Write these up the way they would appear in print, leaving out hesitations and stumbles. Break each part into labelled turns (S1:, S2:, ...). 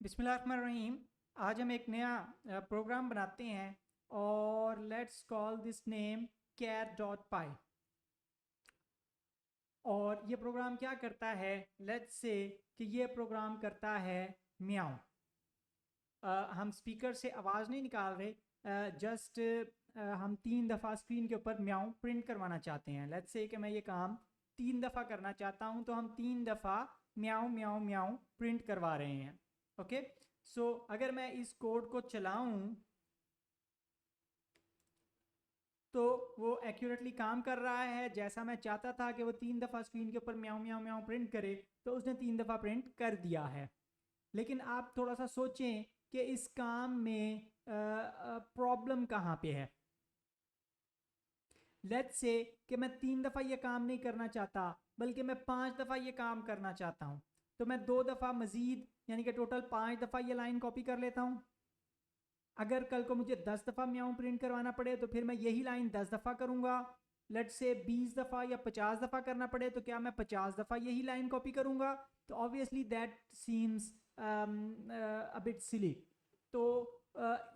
S1: बिस्मिल्लाहिर्रहमानिर्रहीम। आज हम एक नया प्रोग्राम बनाते हैं और let's call this name cat.py। और ये प्रोग्राम क्या करता है, लेट्स से कि ये प्रोग्राम करता है म्याऊं। हम स्पीकर से आवाज़ नहीं निकाल रहे, जस्ट हम 3 दफ़ा स्क्रीन के ऊपर म्याऊं प्रिंट करवाना चाहते हैं। लेट्स से कि मैं ये काम 3 दफ़ा करना चाहता हूँ, तो हम 3 दफ़ा म्याऊं म्याऊं म्याऊं प्रिंट करवा रहे हैं। ओके, सो अगर मैं इस कोड को चलाऊं तो वो एक्यूरेटली काम कर रहा है जैसा मैं चाहता था कि वो 3 दफ़ा स्क्रीन के ऊपर म्याऊं म्याऊं म्याऊं प्रिंट करे, तो उसने 3 दफ़ा प्रिंट कर दिया है। लेकिन आप थोड़ा सा सोचें कि इस काम में प्रॉब्लम कहाँ पे है। लेट्स से कि मैं 3 दफ़ा ये काम नहीं करना चाहता, बल्कि मैं 5 दफ़ा ये काम करना चाहता हूँ, तो मैं 2 दफ़ा मज़ीद यानी कि टोटल 5 दफ़ा ये लाइन कॉपी कर लेता हूँ। अगर कल को मुझे 10 दफ़ा म्याऊं प्रिंट करवाना पड़े तो फिर मैं यही लाइन 10 दफ़ा करूँगा। लेट्स से 20 दफ़ा या 50 दफ़ा करना पड़े तो क्या मैं 50 दफ़ा यही लाइन कॉपी करूँगा? तो obviously that seems a bit silly. तो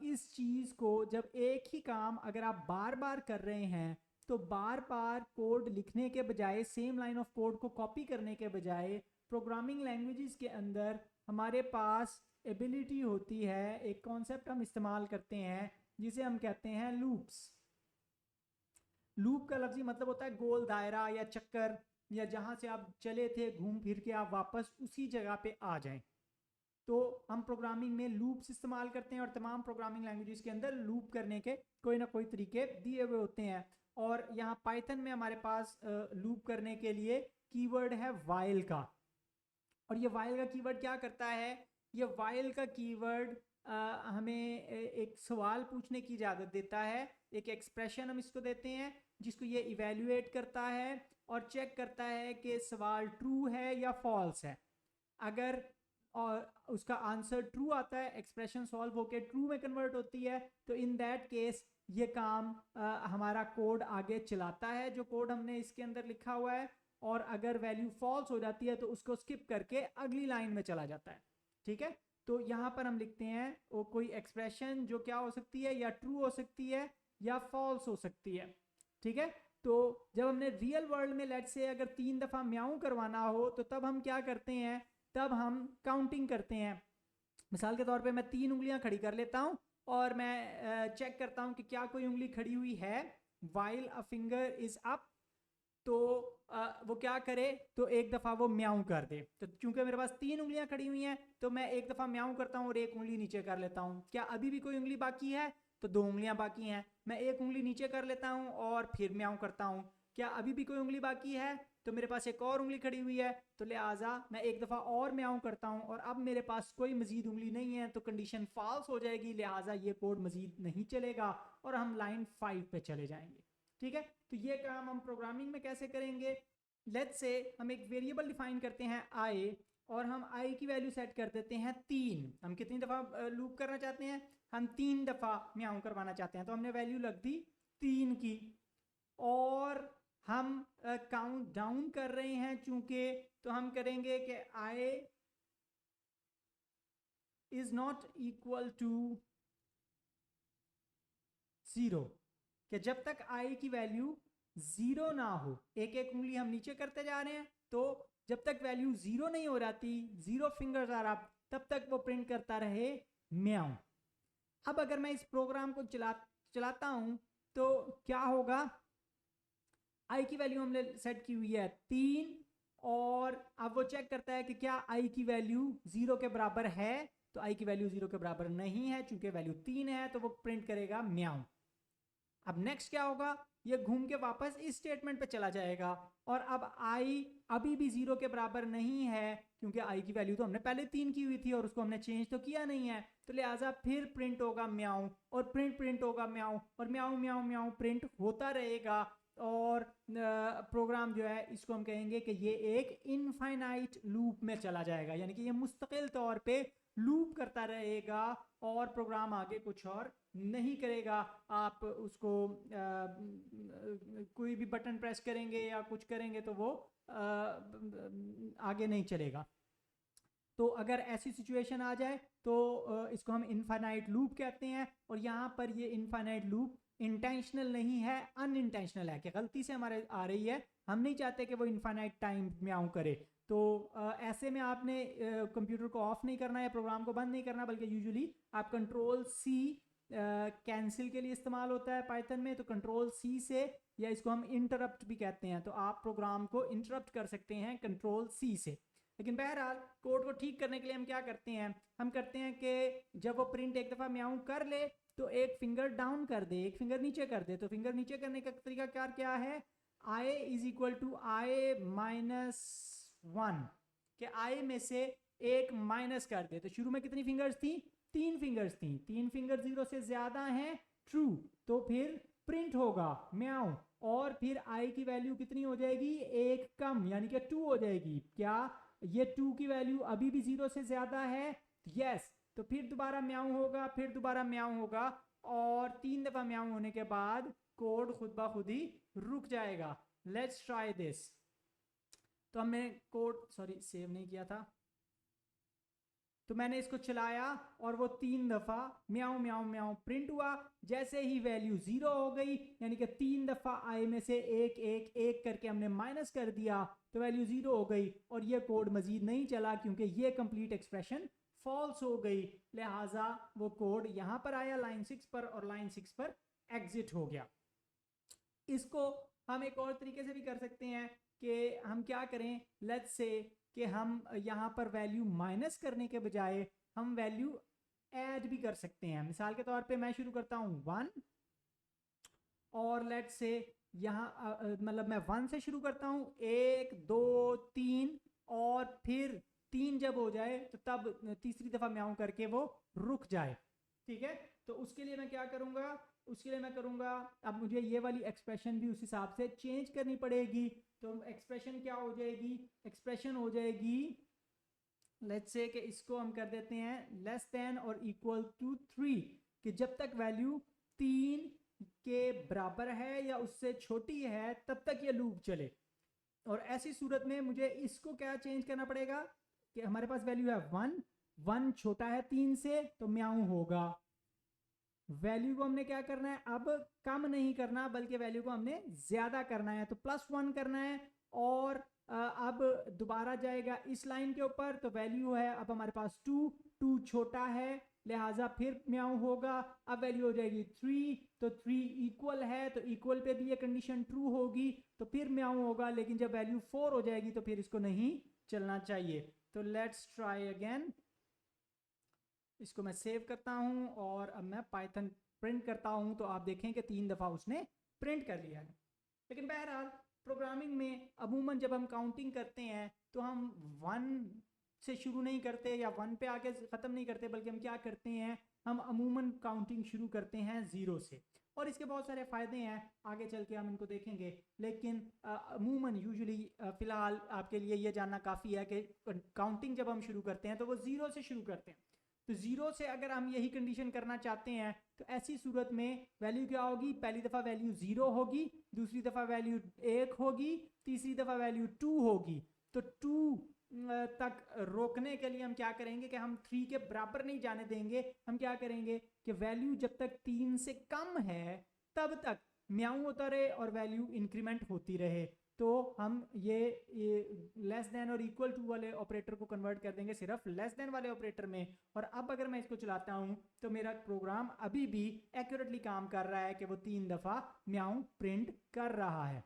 S1: इस चीज़ को जब एक ही काम अगर आप बार बार कर रहे हैं, तो बार बार कोड लिखने के बजाय, सेम लाइन ऑफ कोड को कॉपी करने के बजाय, प्रोग्रामिंग लैंग्वेजेस के अंदर हमारे पास एबिलिटी होती है, एक कॉन्सेप्ट हम इस्तेमाल करते हैं जिसे हम कहते हैं लूप्स। लूप का लफ्जी मतलब होता है गोल दायरा या चक्कर, या जहां से आप चले थे घूम फिर के आप वापस उसी जगह पे आ जाएं। तो हम प्रोग्रामिंग में लूप्स इस्तेमाल करते हैं और तमाम प्रोग्रामिंग लैंग्वेजेस के अंदर लूप करने के कोई ना कोई तरीके दिए हुए होते हैं। और यहाँ पाइथन में हमारे पास लूप करने के लिए कीवर्ड है वाइल का। और ये वाइल का कीवर्ड क्या करता है? ये वाइल का कीवर्ड हमें एक सवाल पूछने की इजाज़त देता है, एक एक्सप्रेशन हम इसको देते हैं जिसको ये इवेल्युएट करता है और चेक करता है कि सवाल ट्रू है या फॉल्स है। अगर और उसका आंसर ट्रू आता है, एक्सप्रेशन सॉल्व होकर ट्रू में कन्वर्ट होती है, तो इन दैट केस ये काम हमारा कोड आगे चलाता है जो कोड हमने इसके अंदर लिखा हुआ है। और अगर वैल्यू फॉल्स हो जाती है तो उसको स्किप करके अगली लाइन में चला जाता है। ठीक है, तो यहाँ पर हम लिखते हैं वो कोई एक्सप्रेशन जो क्या हो सकती है, या ट्रू हो सकती है या फॉल्स हो सकती है। ठीक है, तो जब हमने रियल वर्ल्ड में लेट्स से अगर 3 दफ़ा म्याऊं करवाना हो तो तब हम क्या करते हैं, तब हम काउंटिंग करते हैं। मिसाल के तौर पे मैं 3 उंगलियां खड़ी कर लेता हूं और मैं चेक करता हूं कि क्या कोई उंगली खड़ी हुई है। While a finger is up, तो वो क्या करे, तो एक दफ़ा वो म्याऊं कर दे। तो चूंकि मेरे पास 3 उंगलियां खड़ी हुई हैं, तो मैं एक दफ़ा म्याऊं करता हूं और एक उंगली नीचे कर लेता हूं। क्या अभी भी कोई उंगली बाकी है? तो 2 उंगलियां बाकी हैं। मैं एक उंगली नीचे कर लेता हूं और फिर म्याऊं करता हूं। क्या अभी भी कोई उंगली बाकी है? तो मेरे पास एक और उंगली खड़ी हुई है, तो लिहाजा मैं एक दफ़ा और म्याऊं करता हूं और अब मेरे पास कोई मजीद उंगली नहीं है, तो कंडीशन फॉल्स हो जाएगी, लिहाजा ये कोड मजीद नहीं चलेगा और हम लाइन 5 पे चले जाएंगे। ठीक है, तो ये काम हम प्रोग्रामिंग में कैसे करेंगे? लेट्स से हम एक वेरिएबल डिफाइन करते हैं आई, और हम आई की वैल्यू सेट कर देते हैं 3। हम कितनी दफ़ा लूप करना चाहते हैं? हम 3 दफ़ा म्याऊं करवाना चाहते हैं, तो हमने वैल्यू लग दी 3 की। और हम काउंट डाउन कर रहे हैं चूंकि, तो हम करेंगे कि I is not equal to 0, कि जब तक आई की वैल्यू 0 ना हो, एक एक उंगली हम नीचे करते जा रहे हैं, तो जब तक वैल्यू 0 नहीं हो जाती, 0 फिंगर्स आर अप, तब तक वो प्रिंट करता रहे म्याऊं। अब अगर मैं इस प्रोग्राम को चलाता हूं तो क्या होगा? आई की वैल्यू हमने सेट की हुई है 3, और अब वो चेक करता है कि क्या आई की वैल्यू 0 के बराबर है। तो आई की वैल्यू 0 के बराबर नहीं है, चूंकि वैल्यू 3 है, तो वो प्रिंट करेगा म्याऊं। अब नेक्स्ट क्या होगा? ये घूम के वापस इस स्टेटमेंट पे चला जाएगा, और अब आई अभी भी 0 के बराबर नहीं है, क्योंकि आई की वैल्यू तो हमने पहले 3 की हुई थी और उसको हमने चेंज तो किया नहीं है, तो लिहाजा फिर प्रिंट होगा म्याऊं, और प्रिंट होगा म्याऊं, और म्याऊं म्याऊं म्याऊं प्रिंट होता रहेगा। और प्रोग्राम जो है इसको हम कहेंगे कि ये एक इनफाइनाइट लूप में चला जाएगा, यानी कि ये मुस्तकिल तौर पे लूप करता रहेगा और प्रोग्राम आगे कुछ और नहीं करेगा। आप उसको कोई भी बटन प्रेस करेंगे या कुछ करेंगे तो वो आगे नहीं चलेगा। तो अगर ऐसी सिचुएशन आ जाए तो इसको हम इनफाइनाइट लूप कहते हैं। और यहाँ पर ये इनफाइनाइट लूप इंटेंशनल नहीं है, अनइंटेंशनल है कि गलती से हमारे आ रही है, हम नहीं चाहते कि वो इनफाइनाइट टाइम म्याऊं करे। तो ऐसे में आपने कंप्यूटर को ऑफ नहीं करना है, प्रोग्राम को बंद नहीं करना, बल्कि यूजुअली आप कंट्रोल सी कैंसिल के लिए इस्तेमाल होता है पाइथन में, तो कंट्रोल सी से, या इसको हम इंटरप्ट भी कहते हैं, तो आप प्रोग्राम को इंटरप्ट कर सकते हैं कंट्रोल सी से। लेकिन बहरहाल कोड को ठीक करने के लिए हम क्या करते हैं, हम करते हैं कि जब वो प्रिंट एक दफ़ा म्याऊं कर ले तो एक फिंगर डाउन कर दे, एक फिंगर नीचे कर दे। तो फिंगर नीचे करने का तरीका क्या है, i is equal to i minus 1, कि i में से एक माइनस कर दे। तो शुरू में कितनी फिंगर्स थी, 3 फिंगर्स थी, 3 फिंगर 0 से ज्यादा हैं ट्रू, तो फिर प्रिंट होगा म्याऊं। और फिर i की वैल्यू कितनी हो जाएगी, एक कम, यानी कि 2 हो जाएगी। क्या ये 2 की वैल्यू अभी भी 0 से ज्यादा है, यस, तो फिर दोबारा म्याऊं होगा, फिर दोबारा म्याऊं होगा, और 3 दफा म्याऊं होने के बाद कोड खुद ब खुद ही रुक जाएगा। Let's try this. तो हमने कोड सेव नहीं किया था, तो मैंने इसको चलाया और वो 3 दफा म्याऊं म्याऊं म्याऊं प्रिंट हुआ। जैसे ही वैल्यू 0 हो गई, यानी कि 3 दफा i में से एक एक एक करके हमने माइनस कर दिया, तो वैल्यू 0 हो गई और ये कोड मजीद नहीं चला क्योंकि ये कंप्लीट एक्सप्रेशन फॉल्स हो गई। लिहाजा वो कोड यहां पर आया लाइन 6 पर, और लाइन 6 पर एग्जिट हो गया। इसको हम एक और तरीके से भी कर सकते हैं कि हम क्या करें, लेट्स से कि हम यहाँ पर वैल्यू माइनस करने के बजाय हम वैल्यू ऐड भी कर सकते हैं। मिसाल के तौर पे मैं शुरू करता हूँ 1, और लेट्स से यहाँ मतलब मैं 1 से शुरू करता हूँ, 1 2 3, और फिर 3 जब हो जाए तो तब तीसरी दफा म्याऊं करके वो रुक जाए। ठीक है, तो उसके लिए मैं क्या करूँगा, उसके लिए मैं करूँगा, अब मुझे ये वाली एक्सप्रेशन भी उस हिसाब से चेंज करनी पड़ेगी। तो एक्सप्रेशन क्या हो जाएगी, एक्सप्रेशन हो जाएगी, लेट्स से कि इसको हम कर देते हैं लेस देन और इक्वल टू 3, कि जब तक वैल्यू 3 के बराबर है या उससे छोटी है तब तक ये लूप चले। और ऐसी सूरत में मुझे इसको क्या चेंज करना पड़ेगा कि हमारे पास वैल्यू है 1, 1 छोटा है 3 से, तो म्याऊं होगा। वैल्यू को हमने क्या करना है, अब कम नहीं करना बल्कि वैल्यू को हमने ज्यादा करना है, तो +1 करना है। और अब दोबारा जाएगा इस लाइन के ऊपर, तो वैल्यू है अब हमारे पास 2, 2 छोटा है, लिहाजा फिर म्याऊं होगा। अब वैल्यू हो जाएगी 3, तो 3 इक्वल है, तो इक्वल पे भी ये कंडीशन ट्रू होगी, तो फिर म्याऊं होगा। लेकिन जब वैल्यू 4 हो जाएगी तो फिर इसको नहीं चलना चाहिए। तो लेट्स ट्राई अगेन। इसको मैं सेव करता हूं और अब मैं पाइथन प्रिंट करता हूं, तो आप देखें कि 3 दफा उसने प्रिंट कर लिया है। लेकिन बहरहाल प्रोग्रामिंग में अमूमन जब हम काउंटिंग करते हैं तो हम 1 से शुरू नहीं करते या 1 पे आके ख़त्म नहीं करते, बल्कि हम क्या करते हैं, हम अमूमन काउंटिंग शुरू करते हैं 0 से। और इसके बहुत सारे फ़ायदे हैं, आगे चल के हम इनको देखेंगे। लेकिन अमूमन यूजुअली फ़िलहाल आपके लिए ये जानना काफ़ी है कि काउंटिंग जब हम शुरू करते हैं तो वो 0 से शुरू करते हैं। तो 0 से अगर हम यही कंडीशन करना चाहते हैं तो ऐसी सूरत में वैल्यू क्या होगी, पहली दफ़ा वैल्यू 0 होगी, दूसरी दफ़ा वैल्यू 1 होगी, तीसरी दफ़ा वैल्यू 2 होगी। तो 2 तक रोकने के लिए हम क्या करेंगे कि हम 3 के बराबर नहीं जाने देंगे। हम क्या करेंगे कि वैल्यू जब तक 3 से कम है तब तक म्याऊं होता रहे और वैल्यू इंक्रीमेंट होती रहे। तो हम ये लेस देन और इक्वल टू वाले ऑपरेटर को कन्वर्ट कर देंगे सिर्फ लेस देन वाले ऑपरेटर में। और अब अगर मैं इसको चलाता हूं तो मेरा प्रोग्राम अभी भी एक्यूरेटली काम कर रहा है कि वो 3 दफ़ा म्याऊं प्रिंट कर रहा है।